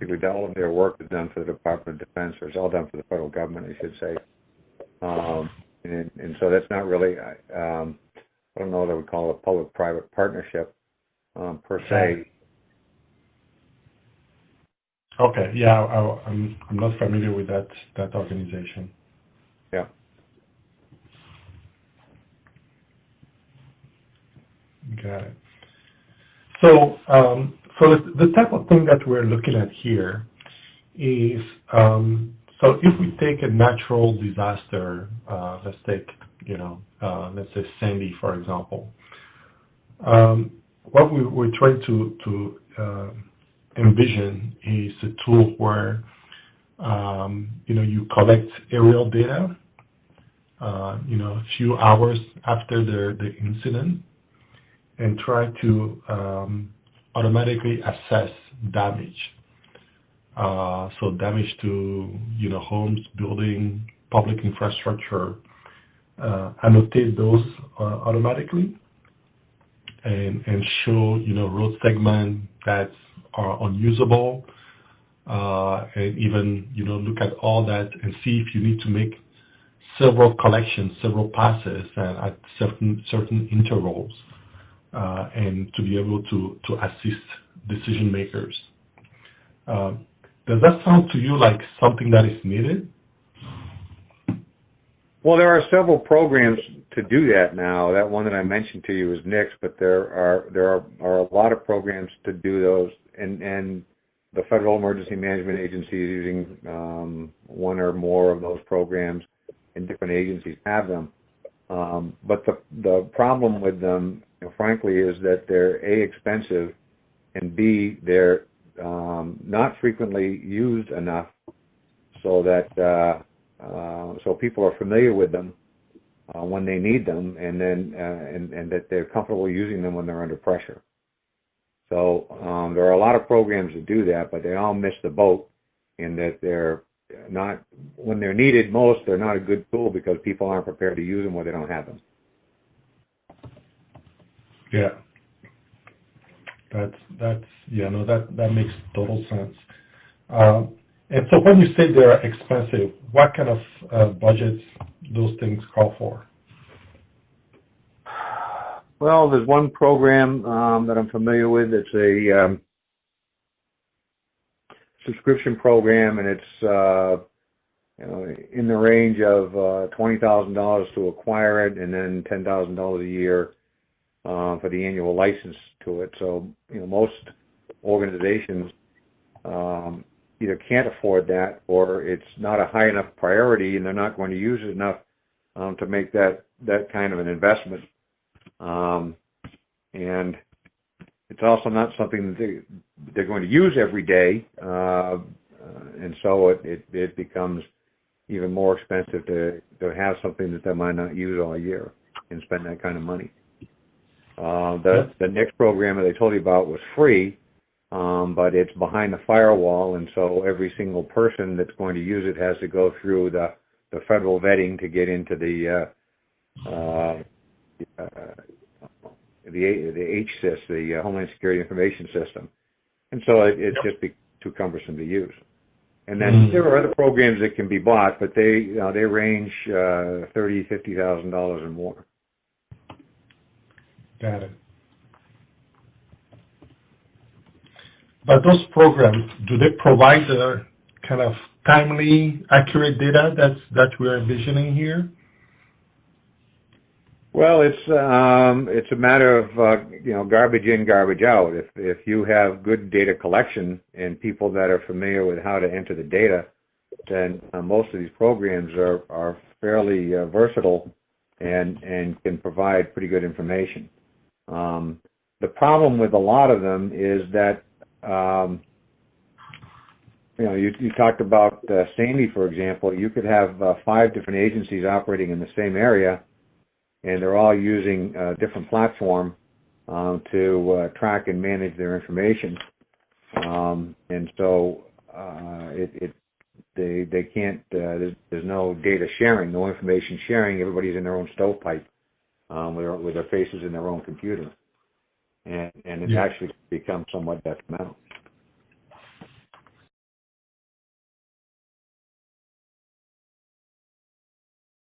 basically all of their work is done for the Department of Defense, or it's all done for the federal government, I should say. And so that's not really, I don't know that we call it a public-private partnership per se. Okay, yeah, I'm not familiar with that organization. Yeah. Got it. So, the type of thing that we're looking at here is, so if we take a natural disaster, let's take, let's say Sandy, for example. What we're trying to envision is a tool where, you collect aerial data, a few hours after the incident, and try to automatically assess damage. So damage to homes, building, public infrastructure, annotate those automatically, and show road segments that are unusable, and even look at all that and see if you need to make several collections, several passes, and at certain intervals, and to be able to assist decision makers. Does that sound to you like something that is needed? Well, there are several programs to do that now. That one that I mentioned to you is NICS, but there are a lot of programs to do those, and the Federal Emergency Management Agency is using one or more of those programs, and different agencies have them. But the problem with them, frankly, is that they're A, expensive, and B, they're not frequently used enough so that so people are familiar with them when they need them, and then and that they're comfortable using them when they're under pressure. So there are a lot of programs that do that, but they all miss the boat in that they're not, when they're needed most, they're not a good tool because people aren't prepared to use them or they don't have them. Yeah. That makes total sense. And so when you say they're expensive, what kind of budgets those things call for? Well, there's one program that I'm familiar with. It's a subscription program, and it's in the range of $20,000 to acquire it, and then $10,000 a year for the annual license to it. So most organizations either can't afford that, or it's not a high enough priority, and they're not going to use it enough to make that kind of an investment. And it's also not something that they're going to use every day, and so it becomes even more expensive to have something that they might not use all year and spend that kind of money. The next program that I told you about was free, but it's behind the firewall, and so every single person that's going to use it has to go through the federal vetting to get into the HSIS, the Homeland Security Information System, and so it's just too cumbersome to use. And then there are other programs that can be bought, but they range $30,000, $50,000 and more. Got it. But those programs, do they provide the kind of timely, accurate data that we're envisioning here? Well, it's a matter of garbage in, garbage out. If you have good data collection and people that are familiar with how to enter the data, then most of these programs are fairly versatile and can provide pretty good information. The problem with a lot of them is that you talked about Sandy, for example. You could have 5 different agencies operating in the same area, and they're all using a different platform to track and manage their information. And so they can't, there's no data sharing, no information sharing. Everybody's in their own stovepipe with their faces in their own computer. And it actually becomes somewhat detrimental.